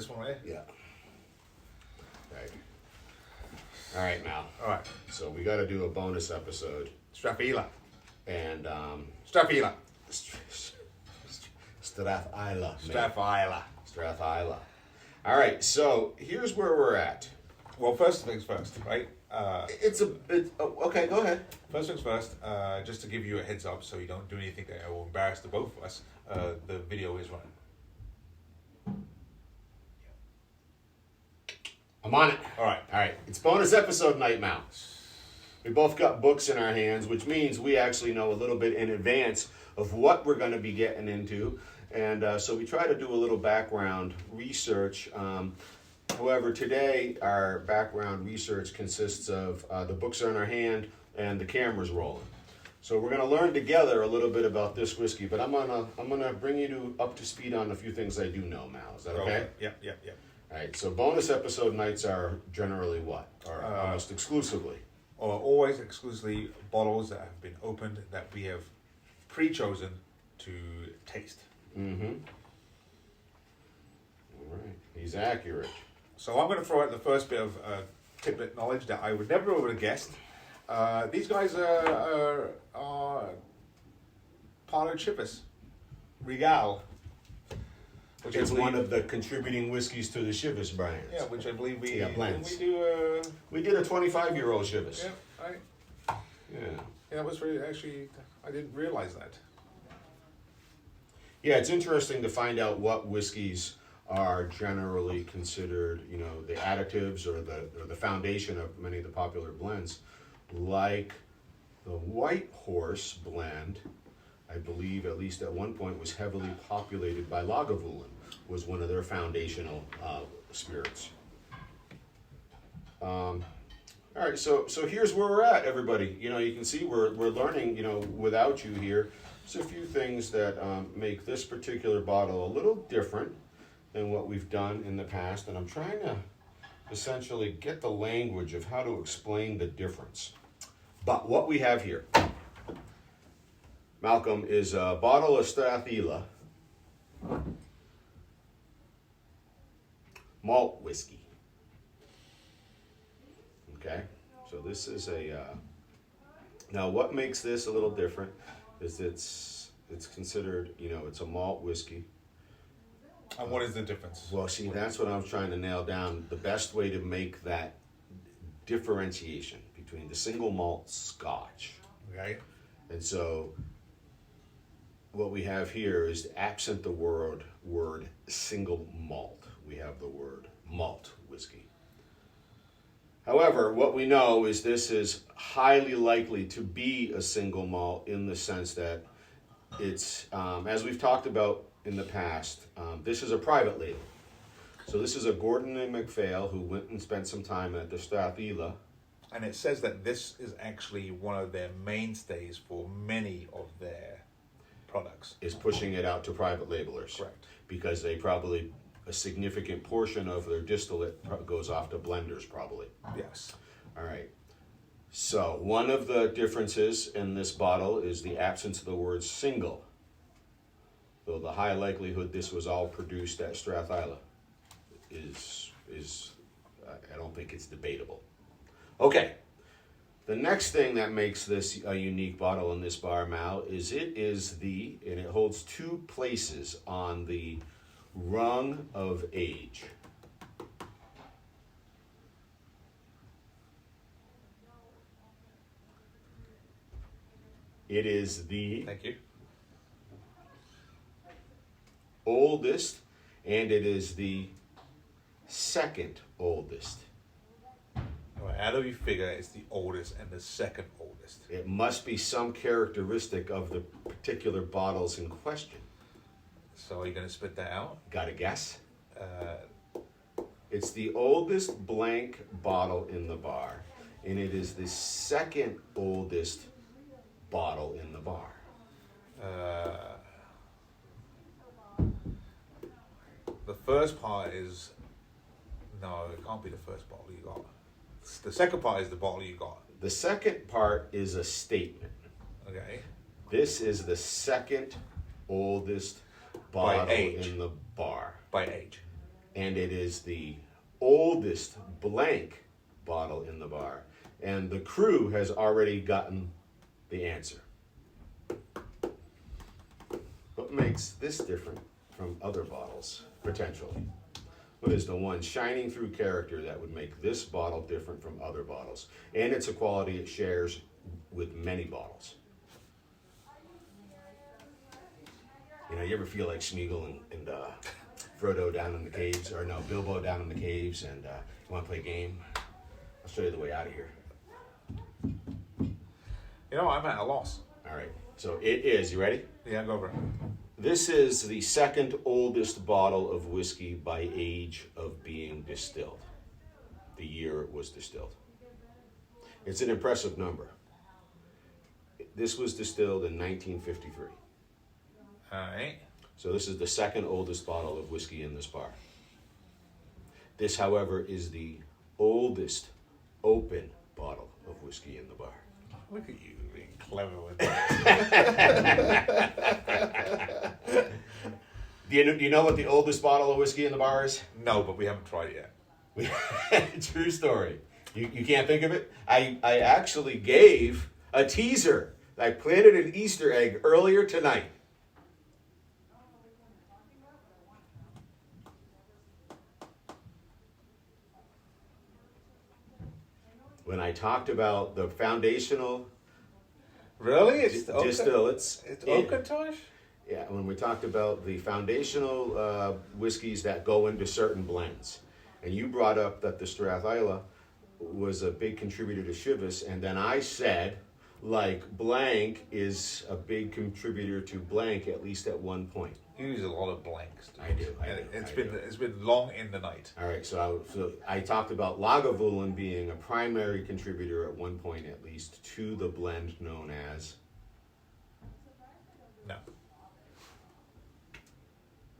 this one right Yeah. Right. All right, Mal. All right. So we got to do a bonus episode. Strathisla. And Strathisla. Strathisla. Strathisla. Strathisla. All right, so here's where we're at. Well, first things first, right? Okay, go ahead. First things first, just to give you a heads up so you don't do anything that will embarrass the both of us, the video is running. I'm on it. All right. It's bonus episode night, Mal. We both got books in our hands, which means we actually know a little bit in advance of what we're going to be getting into. And so we try to do a little background research. However, today our background research consists of the books are in our hand and the camera's rolling. So we're going to learn together a little bit about this whiskey, but I'm gonna bring you up to speed on a few things I do know, Mal. Is that okay? Yeah. All right, so bonus episode nights are generally what? Or almost exclusively? Or always exclusively bottles that have been opened that we have pre-chosen to taste. Mm-hmm. All right, he's accurate. So I'm going to throw out the first bit of tidbit knowledge that I would never have guessed. These guys are part of Chivas Regal. Which It's one of the contributing whiskeys to the Chivas brands. Yeah, which I believe we blends. We did a 25-year-old Chivas. Yeah, Yeah. that was very actually. I didn't realize that. Yeah, it's interesting to find out what whiskeys are generally considered, the additives or the foundation of many of the popular blends, like the White Horse blend. I believe, at least at one point, was heavily populated by Lagavulin, was one of their foundational spirits. All right, so here's where we're at, everybody. You can see we're learning, without you here. There's a few things that make this particular bottle a little different than what we've done in the past, and I'm trying to essentially get the language of how to explain the difference. But what we have here, Malcolm, is a bottle of Strathisla malt whiskey. Okay, so this is now what makes this a little different is it's considered, it's a malt whiskey. And what is the difference? Well, see, that's what I'm trying to nail down. The best way to make that differentiation between the single malt Scotch. Okay. And so what we have here is, absent the word single malt, we have the word malt whiskey. However, what we know is this is highly likely to be a single malt in the sense that it's, as we've talked about in the past, this is a private label. So this is a Gordon and MacPhail who went and spent some time at the Strathisla. And it says that this is actually one of their mainstays for many of their products. Is pushing it out to private labelers. Correct. Because they probably, a significant portion of their distillate goes off to blenders probably. Yes. All right. So one of the differences in this bottle is the absence of the word single. Though the high likelihood this was all produced at Strathisla is I don't think it's debatable. Okay. The next thing that makes this a unique bottle in this bar, Mal, is and it holds two places on the rung of age. It is the Thank you. oldest, and it is the second oldest. How do you figure it's the oldest and the second oldest? It must be some characteristic of the particular bottles in question. So are you going to spit that out? Got a guess? It's the oldest blank bottle in the bar, and it is the second oldest bottle in the bar. The first part is... No, it can't be the first bottle you got. The second part is the bottle you got. The second part is a statement. Okay. This is the second oldest bottle in the bar. By age. and it is the oldest blank bottle in the bar. And the crew has already gotten the answer. What makes this different from other bottles, potentially? What is the one shining through character that would make this bottle different from other bottles? And it's a quality it shares with many bottles. You know, you ever feel like Smeagol and Frodo down in the caves, or no, Bilbo down in the caves, and you want to play a game? I'll show you the way out of here. You know, I'm at a loss. All right, so it is, you ready? Yeah, go for it. This is the second oldest bottle of whiskey by age of being distilled. The year it was distilled. It's an impressive number. This was distilled in 1953. All right. So this is the second oldest bottle of whiskey in this bar. This, however, is the oldest open bottle of whiskey in the bar. Look at you being clever with that. Do you know what the oldest bottle of whiskey in the bar is? No, but we haven't tried it yet. True story. You can't think of it? I actually gave a teaser. I planted an Easter egg earlier tonight. When I talked about the foundational Really? It's distillates. It's Oakentosh? Yeah, when we talked about the foundational whiskeys that go into certain blends. And you brought up that the Strathisla was a big contributor to Chivas, and then I said, like, blank is a big contributor to blank, at least at one point. You use a lot of blanks. Dude. I do. It's been long in the night. All right, so I talked about Lagavulin being a primary contributor at one point, at least, to the blend known as... No.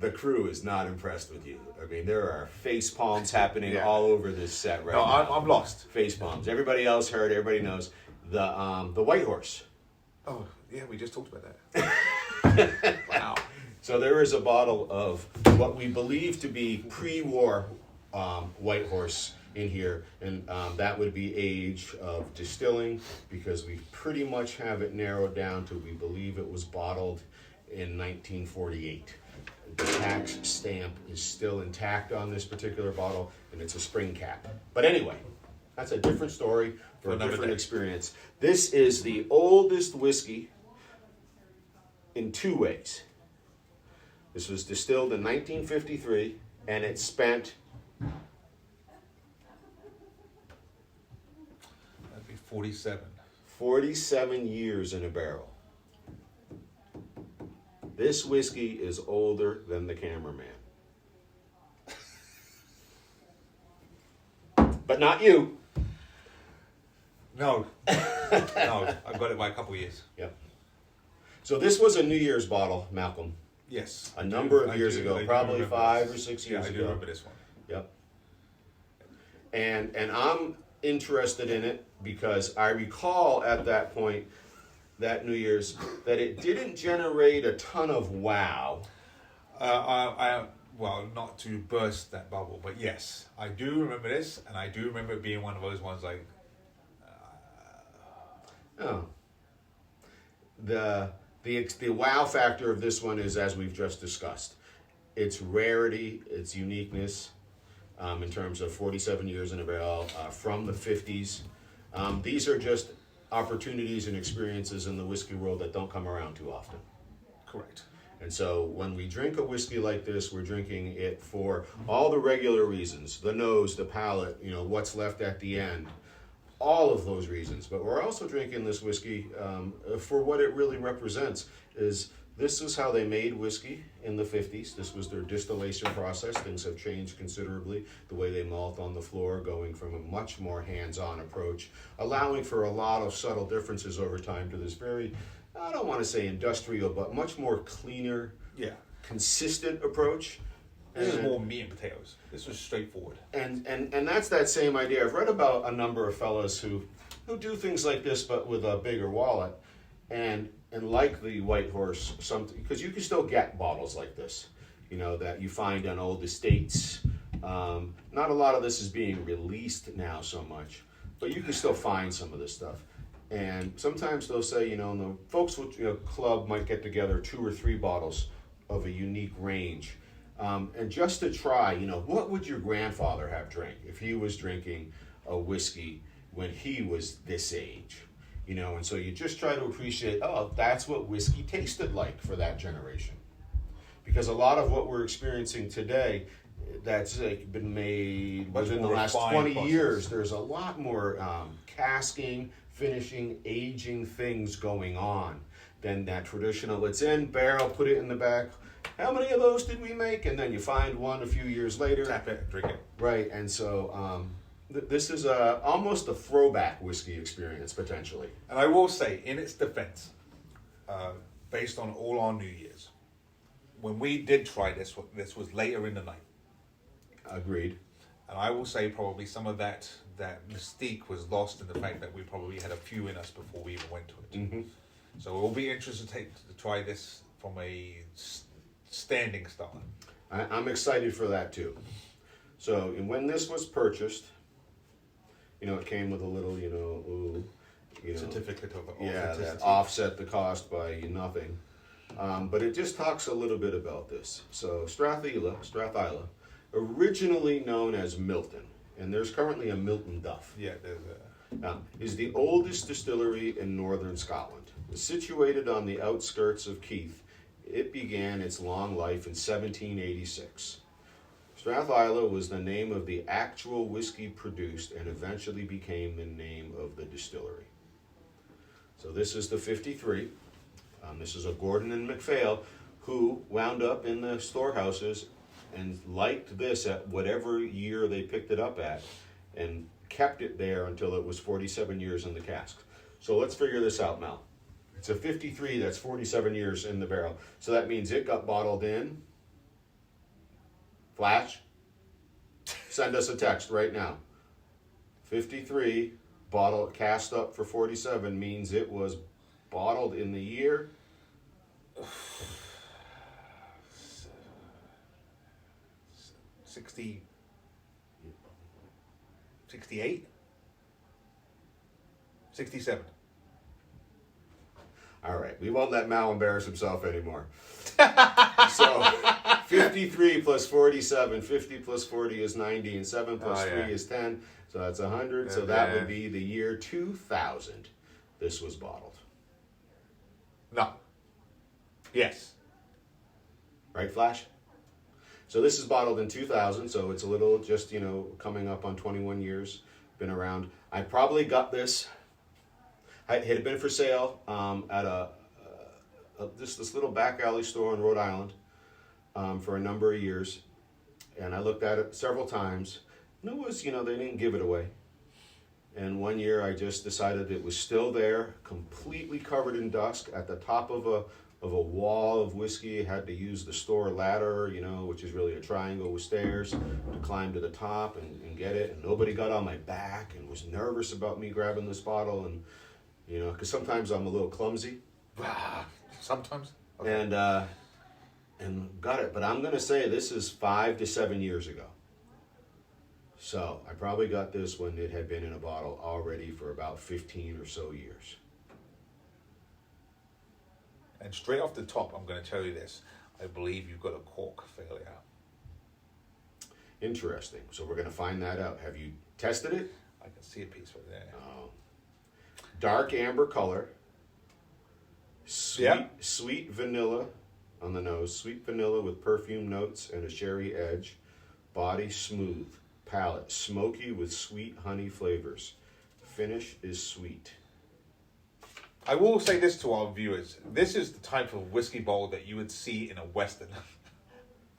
The crew is not impressed with you. I mean, there are face palms happening all over this set right now. I'm lost. Face palms. Everybody else heard. Everybody knows the White Horse. Oh yeah, we just talked about that. Wow. So there is a bottle of what we believe to be pre-war White Horse in here, and that would be age of distilling, because we pretty much have it narrowed down to we believe it was bottled in 1948. The tax stamp is still intact on this particular bottle, and it's a spring cap. But anyway, that's a different story for a different experience. This is the oldest whiskey in two ways. This was distilled in 1953, and it spent... That'd be 47. 47 years in a barrel. This whiskey is older than the cameraman. But not you. No. No, I got it by a couple of years. Yep. So this was a New Year's bottle, Malcolm. Yes. A number of years ago, probably 5 or 6 years I do ago. remember this one. Yep. And I'm interested in it because I recall at that point, that New Year's, that it didn't generate a ton of wow. Well, not to burst that bubble, but yes, I do remember this, and I do remember it being one of those ones like... Oh. The wow factor of this one is, as we've just discussed, its rarity, its uniqueness, in terms of 47 years in a barrel, from the 50s. These are just opportunities and experiences in the whiskey world that don't come around too often. Correct. And so when we drink a whiskey like this, we're drinking it for all the regular reasons, the nose, the palate, what's left at the end, all of those reasons. But we're also drinking this whiskey for what it really represents. This is how they made whiskey in the 50s. This was their distillation process. Things have changed considerably. The way they malt on the floor, going from a much more hands-on approach, allowing for a lot of subtle differences over time to this very, I don't want to say industrial, but much more cleaner, consistent approach. This is more meat and potatoes. This was straightforward. And that's that same idea. I've read about a number of fellows who do things like this, but with a bigger wallet. And like the White Horse, because you can still get bottles like this, that you find on old estates, Not a lot of this is being released now so much, but you can still find some of this stuff. And sometimes they'll say, the folks with club might get together 2 or 3 bottles of a unique range. And just to try, what would your grandfather have drank if he was drinking a whiskey when he was this age? And so you just try to appreciate, that's what whiskey tasted like for that generation. Because a lot of what we're experiencing today, that's been made within the last 20 years. There's a lot more casking, finishing, aging things going on than that traditional, it's in, barrel, put it in the back. How many of those did we make? And then you find one a few years later. Tap it, drink it. Right, and so this is almost a throwback whiskey experience, potentially. And I will say, in its defense, based on all our New Year's, when we did try this was later in the night. Agreed. And I will say probably some of that mystique was lost in the fact that we probably had a few in us before we even went to it. Mm-hmm. So we'll be interested to try this from a standing start. I'm excited for that too. So when this was purchased, it came with a little, Certificate of authenticity. That offset the cost by nothing. But it just talks a little bit about this. So Strathisla, originally known as Milton, and there's currently a Milton Duff. Yeah, there's is the oldest distillery in northern Scotland. Situated on the outskirts of Keith, it began its long life in 1786. Strathisla was the name of the actual whiskey produced and eventually became the name of the distillery. So this is the 53. This is a Gordon and MacPhail who wound up in the storehouses and liked this at whatever year they picked it up at and kept it there until it was 47 years in the cask. So let's figure this out, Mel. It's a 53, that's 47 years in the barrel. So that means it got bottled in. Flash, send us a text right now. 53, cast up for 47 means it was bottled in the year 60, 68, 67. All right, we won't let Mal embarrass himself anymore. So 53 plus 47, 50 plus 40 is 90, and 7 plus 3 is 10. So that's 100. So that would be the year 2000 this was bottled. No. Yes. Right, Flash? So this is bottled in 2000, so it's a little just, coming up on 21 years. Been around. I probably got this. It had been for sale at this little back alley store in Rhode Island for a number of years. And I looked at it several times. And it was, they didn't give it away. And one year I just decided it was still there, completely covered in dust at the top of a wall of whiskey. I had to use the store ladder, which is really a triangle with stairs, to climb to the top and get it. And nobody got on my back and was nervous about me grabbing this bottle. And, because sometimes I'm a little clumsy. Sometimes. Okay. And got it. But I'm going to say this is 5 to 7 years ago. So I probably got this when it had been in a bottle already for about 15 or so years. And straight off the top, I'm going to tell you this. I believe you've got a cork failure. Interesting. So we're going to find that out. Have you tested it? I can see a piece right there. Dark amber color. Sweet vanilla on the nose. Sweet vanilla with perfume notes and a sherry edge. Body smooth. Palate smoky with sweet honey flavors. Finish is sweet. I will say this to our viewers. This is the type of whiskey bowl that you would see in a Western.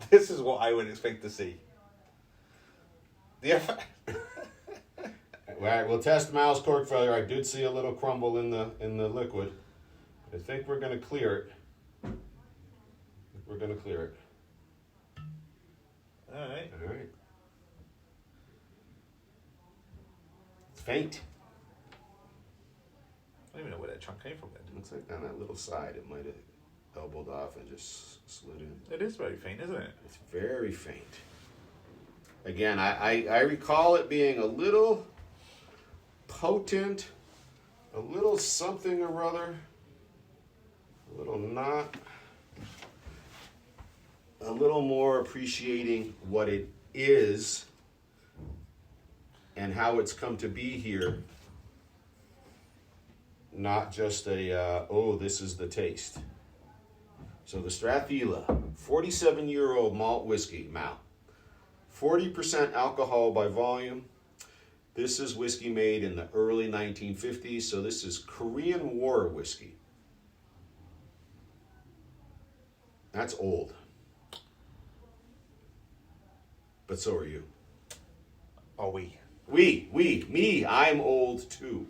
This is what I would expect to see. Yeah. All right, we'll test Mal's cork failure. I did see a little crumble in the liquid. I think we're going to clear it. All right. It's faint. I don't even know where that chunk came from. Looks like on that little side it might have elbowed off and just slid in. It is very faint, isn't it? It's very faint. Again, I recall it being a little potent, a little something or other, a little not, a little more appreciating what it is and how it's come to be here. Not just a, oh, this is the taste. So the Strathisla, 47-year-old malt whiskey, Malt. 40% alcohol by volume. This is whiskey made in the early 1950s, so this is Korean War whiskey. That's old. But so are you. Are we? Me, I'm old too.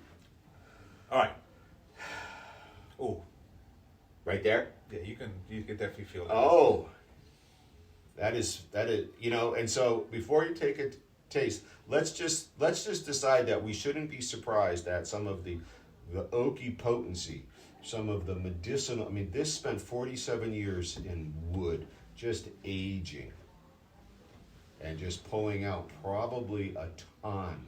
All right. Oh, Right there? yeah, you can definitely feel that. Oh. That is, and so before you take a taste, let's just decide that we shouldn't be surprised at some of the oaky potency, some of the medicinal. I mean, this spent 47 years in wood, just aging, and just pulling out probably a ton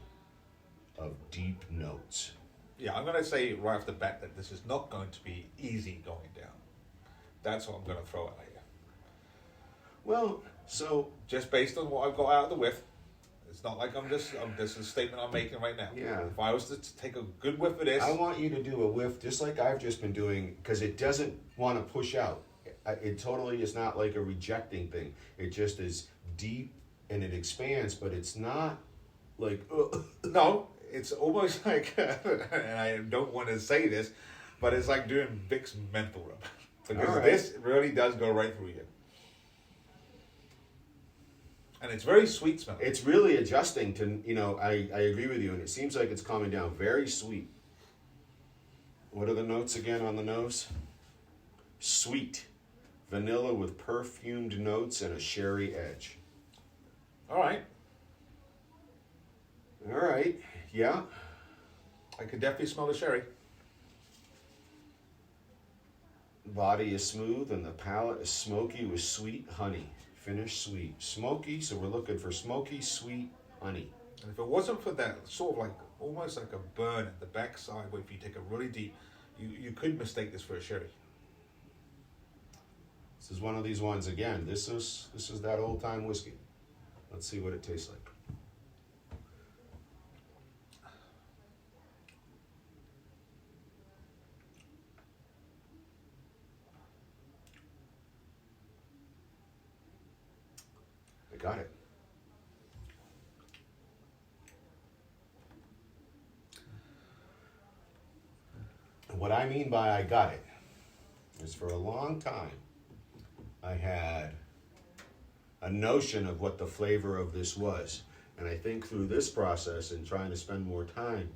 of deep notes. Yeah, I'm going to say right off the bat that this is not going to be easy going down. That's what I'm going to throw at you. Well, so Just based on what I've got out of the whiff, it's not like this is a statement I'm making right now. Yeah. If I was to take a good whiff of this, I want you to do a whiff just like I've just been doing, because it doesn't want to push out. It totally is not like a rejecting thing. It just is deep and it expands, but it's not like, ugh. no, it's almost like, and I don't want to say this, but it's like doing Vicks menthol rub. Because All right. this really does go right through you. And it's very sweet smelling. It's really adjusting to, I agree with you, and it seems like it's calming down. Very sweet. What are the notes again on the nose? Sweet. Vanilla with perfumed notes and a sherry edge. All right. All right. Yeah. I can definitely smell the sherry. Body is smooth and the palate is smoky with sweet honey. Finish sweet. Smoky, so we're looking for smoky, sweet honey. And if it wasn't for that sort of like, almost like a burn at the backside, where if you take it really deep, you could mistake this for a sherry. This is one of these ones again. This is that old time whiskey. Let's see what it tastes like. I got it. And what I mean by I got it is for a long time I had a notion of what the flavor of this was. And I think through this process and trying to spend more time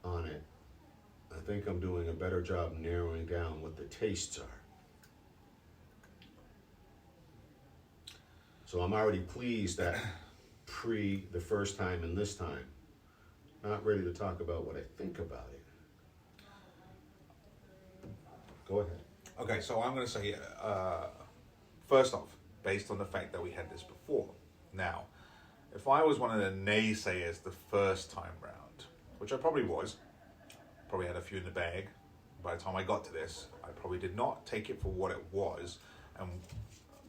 on it, I think I'm doing a better job narrowing down what the tastes are. So I'm already pleased that the first time and this time, not ready to talk about what I think about it. Go ahead. Okay, so I'm going to say, first off, based on the fact that we had this before. Now, if I was one of the naysayers the first time round, which I probably was, probably had a few in the bag, by the time I got to this, I probably did not take it for what it was, and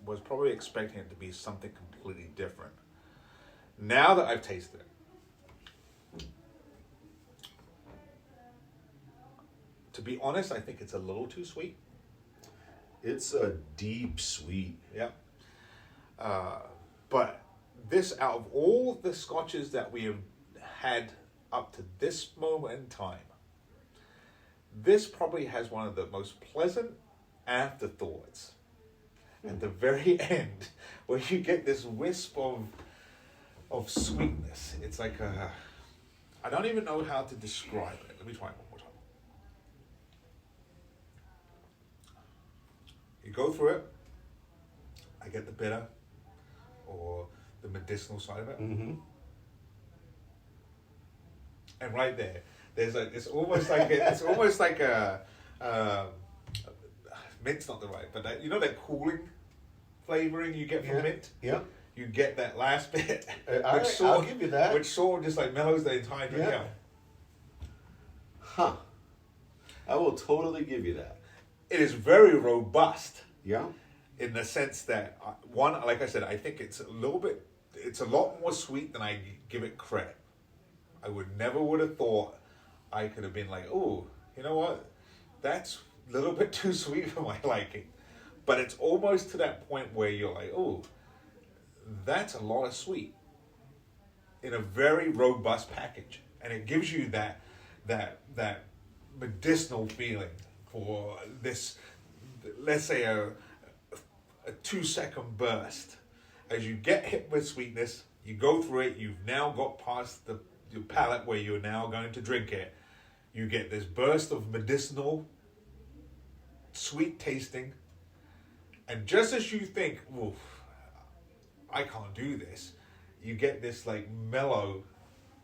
was probably expecting it to be something completely different. Now that I've tasted it, to be honest, I think it's a little too sweet. It's a deep sweet. Yeah. But this, out of all the scotches that we have had up to this moment in time, this probably has one of the most pleasant afterthoughts at the very end, where you get this wisp of sweetness. It's like I don't even know how to describe it. Let me try it one more time. You go through it, I get the bitter or the medicinal side of it. Mm-hmm. And right there, there's like, it's almost like a mint's not the right, but that, you know, that cooling flavoring you get from mint. Yeah. you get that last bit, I'll give you that. which sort of just like mellows the entire drink out. Huh. I will totally give you that. It is very robust. Yeah. In the sense that, one, like I said, I think it's a lot more sweet than I give it credit. I would have thought I could have been like, oh, you know what? That's a little bit too sweet for my liking. But it's almost to that point where you're like, oh, that's a lot of sweet in a very robust package. And it gives you that medicinal feeling for this, let's say a 2-second burst. As you get hit with sweetness, you go through it, you've now got past your palate where you're now going to drink it. You get this burst of medicinal, sweet tasting, and just as you think, oof, I can't do this, you get this like mellow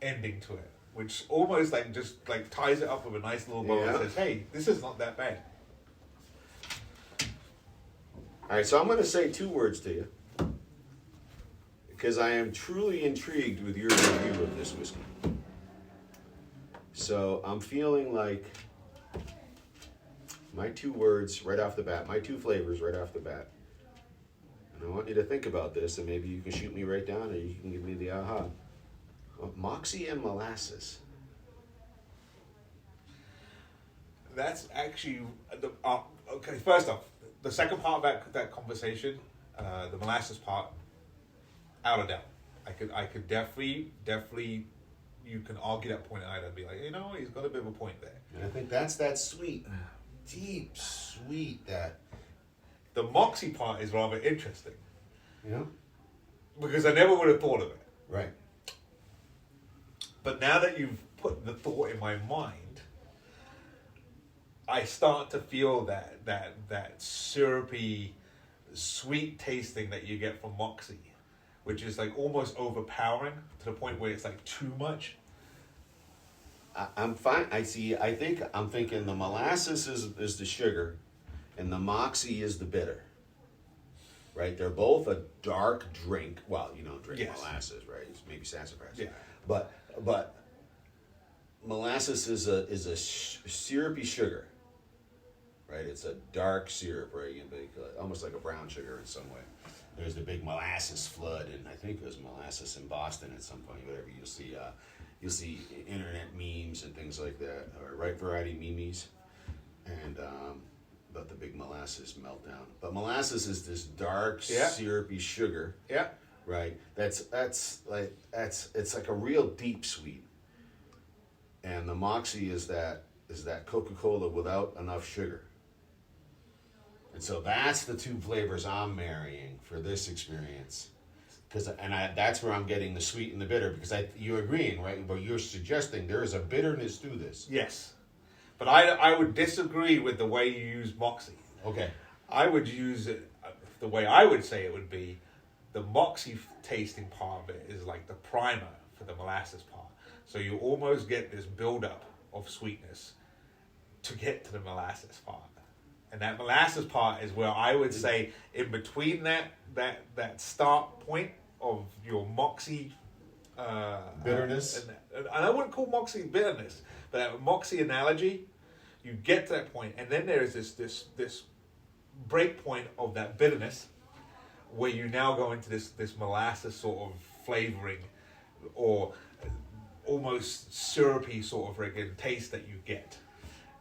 ending to it, which almost like just like ties it up with a nice little bow and says, hey, this is not that bad. All right, so I'm going to say 2 words to you because I am truly intrigued with your review of this whiskey. So I'm feeling like my 2 words right off the bat, my 2 flavors right off the bat. And I want you to think about this, and maybe you can shoot me right down, or you can give me the aha. Moxie and molasses. That's actually okay. First off, the second part of that conversation, the molasses part, out of doubt. I could definitely, you can argue that point either and be like, you know, he's got a bit of a point there. And I think that's that sweet, deep sweet that. The Moxie part is rather interesting. Yeah. Because I never would have thought of it. Right. But now that you've put the thought in my mind, I start to feel that syrupy, sweet tasting that you get from Moxie, which is like almost overpowering to the point where it's like too much. I'm fine. I think I'm thinking the molasses is the sugar, and the Moxie is the bitter. Right? They're both a dark drink. Well, you don't drink molasses, right? It's maybe sassafras. Yeah. But molasses is a syrupy sugar. Right? It's a dark syrup, right? Almost like a brown sugar in some way. There's the big molasses flood, and I think there's molasses in Boston at some point. Whatever, you'll see internet memes and things like that, or Right Variety memes, and about the big molasses meltdown. But molasses is this dark, syrupy sugar. Yeah. Right. It's like a real deep sweet. And the Moxie is that Coca-Cola without enough sugar. And so that's the 2 flavors I'm marrying for this experience. That's where I'm getting the sweet and the bitter, because you're agreeing, right? But you're suggesting there is a bitterness to this. Yes. But I would disagree with the way you use Moxie. Okay. I would use it, the way I would say it would be, the Moxie tasting part of it is like the primer for the molasses part. So you almost get this build-up of sweetness to get to the molasses part. And that molasses part is where I would say in between that start point of your Moxie bitterness. And I wouldn't call Moxie bitterness, but that Moxie analogy, you get to that point, and then there is this break point of that bitterness, where you now go into this molasses sort of flavoring, or almost syrupy sort of friggin' taste that you get.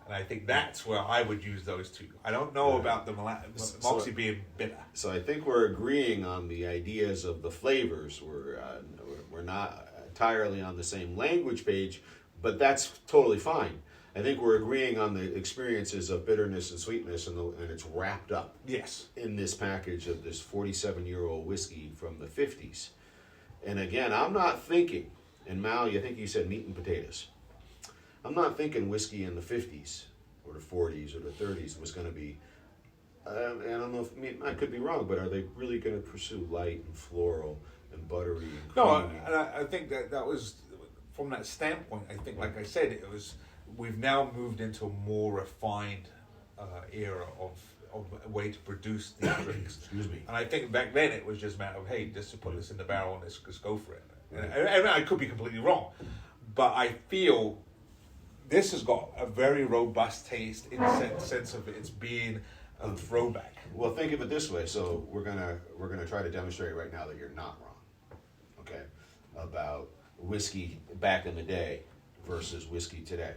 And I think that's where I would use those 2. I don't know about the Moxie being bitter. So I think we're agreeing on the ideas of the flavors. We're not entirely on the same language page, but that's totally fine. I think we're agreeing on the experiences of bitterness and sweetness, and it's wrapped up in this package of this 47-year-old whiskey from the 50s. And again, I'm not thinking, and Mal, I think you said meat and potatoes. I'm not thinking whiskey in the 50s or the 40s or the 30s was going to be, I don't know, I could be wrong, but are they really going to pursue light and floral and buttery and creamy? No, and I think that was, from that standpoint, I think, like I said, we've now moved into a more refined era of a way to produce these drinks. Excuse me. And I think back then it was just a matter of, hey, just to put this in the barrel and let's go for it. And I could be completely wrong, but I feel this has got a very robust taste in the sense of it's being a throwback. Well, think of it this way. So we're gonna try to demonstrate right now that you're not wrong, okay, about whiskey back in the day versus whiskey today.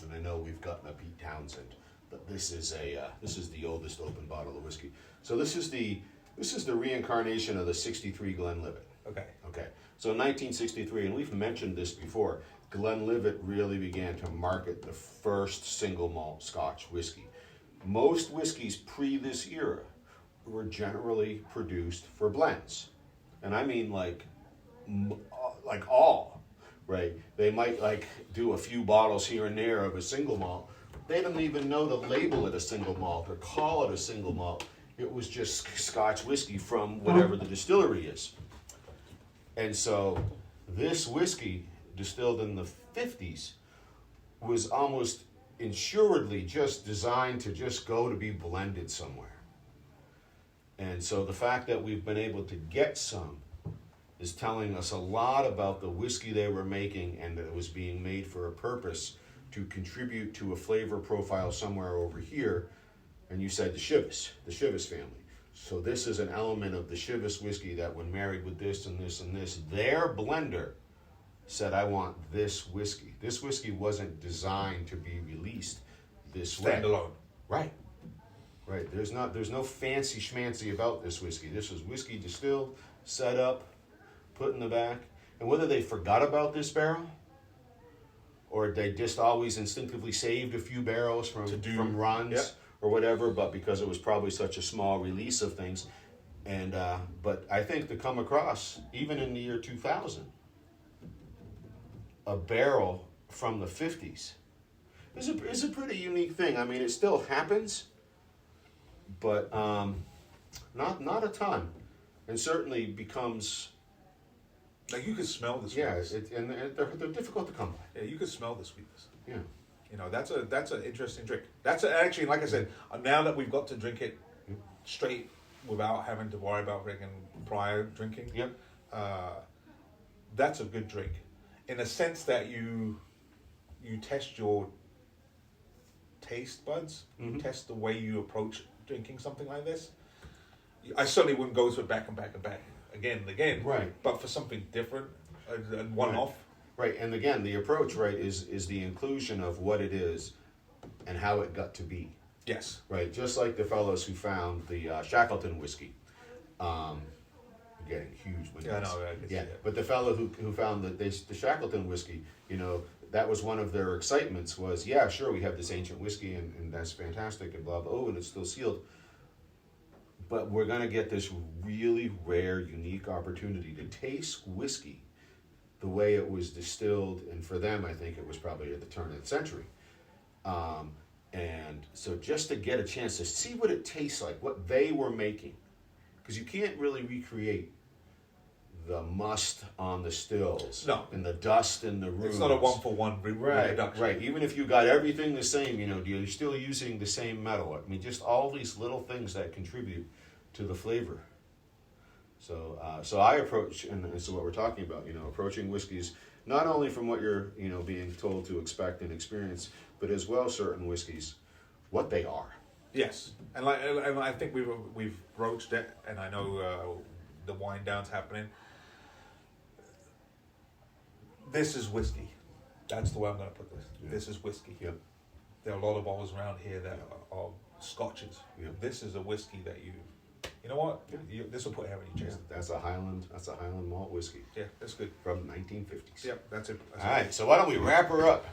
And I know we've gotten a Pete Townsend, but this is the oldest open bottle of whiskey. So this is the reincarnation of the '63 Glenlivet. Okay. Okay. So in 1963, and we've mentioned this before, Glenlivet really began to market the first single malt Scotch whiskey. Most whiskeys pre this era were generally produced for blends, and I mean like all, right? They might like do a few bottles here and there of a single malt. They don't even know to label it a single malt or call it a single malt. It was just Scotch whiskey from whatever the distillery is. And so this whiskey, distilled in the 50s, was almost assuredly just designed to just go to be blended somewhere. And so the fact that we've been able to get some is telling us a lot about the whiskey they were making, and that it was being made for a purpose to contribute to a flavor profile somewhere over here. And you said the Chivas family. So this is an element of the Chivas whiskey that when married with this and this and this, their blender said, I want this whiskey. This whiskey wasn't designed to be released this way. Standalone. Right. Right. There's no fancy schmancy about this whiskey. This was whiskey distilled, set up, put in the back. And whether they forgot about this barrel or they just always instinctively saved a few barrels from runs, yep, or whatever, but because it was probably such a small release of things. And but I think to come across, even in the year 2000, a barrel from the 50s is a pretty unique thing. I mean, it still happens, but not a ton, and certainly becomes. Like you could smell the Yeah, sweetness. and they're difficult to come by. Yeah, you could smell the sweetness. Yeah. You know, that's an interesting drink. Actually, like I said, now that we've got to drink it straight without having to worry about drinking prior drinking. Yep. That's a good drink, in the sense that you test your taste buds, you test the way you approach drinking something like this. I certainly wouldn't go to it back and back and back again and again. Right. But for something different and one off. Right, and again, the approach, right, is the inclusion of what it is and how it got to be. Yes. Right, just like the fellows who found the Shackleton whiskey. Getting huge windows. Yeah, I know. I can see it. But the fellow who found the Shackleton whiskey, you know, that was one of their excitements was, yeah, sure, we have this ancient whiskey and that's fantastic and blah, blah, oh, and it's still sealed. But we're going to get this really rare, unique opportunity to taste whiskey the way it was distilled, and for them, I think it was probably at the turn of the century. And so just to get a chance to see what it tastes like, what they were making, because you can't really recreate the must on the stills, No, and the dust in the rooms. It's not a one-for-one reduction. Right. Even if you got everything the same, you know, you're still using the same metal. I mean, just all these little things that contribute to the flavor. So I approach, and so what we're talking about, you know, approaching whiskeys not only from what you're, you know, being told to expect and experience, but as well certain whiskeys, what they are. Yes, and I think we've broached it, and I know the wind down's happening. This is whiskey. That's the way I'm going to put this. Yeah. This is whiskey. Yep. There are a lot of bottles around here that are scotches. Yep. This is a whiskey that you know what? Yeah. This will put hair in your chest. That's a Highland malt whiskey. Yeah, that's good. From 1950s. Yep, that's it. All right, so why don't we wrap her up?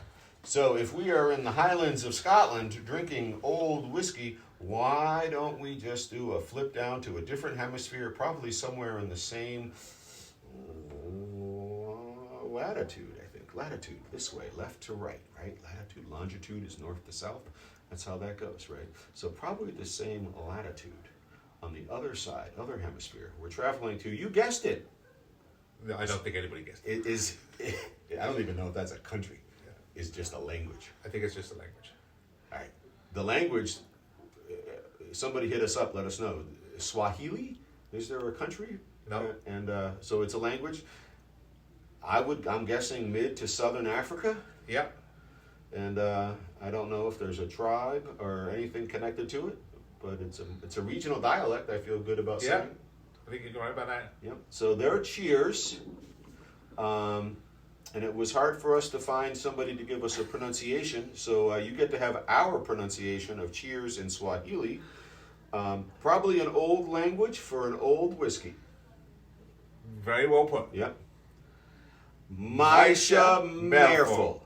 So if we are in the Highlands of Scotland drinking old whiskey, why don't we just do a flip down to a different hemisphere, probably somewhere in the same latitude, I think. Latitude, this way, left to right? Latitude, longitude is north to south. That's how that goes, right? So probably the same latitude on the other side, other hemisphere. We're traveling to, you guessed it. No, I don't think anybody guessed it. It is, I don't even know if that's a country. It's just a language. I think it's just a language. All right. The language somebody hit us up, let us know. Swahili? Is there a country? No. And so it's a language. I'm guessing mid to southern Africa. Yep. And I don't know if there's a tribe or anything connected to it, but it's a regional dialect. I feel good about saying. I think you're right about that. Yep. So there are cheers, and it was hard for us to find somebody to give us a pronunciation. So you get to have our pronunciation of cheers in Swahili. Probably an old language for an old whiskey. Very well put. Yep. Maisha Merful.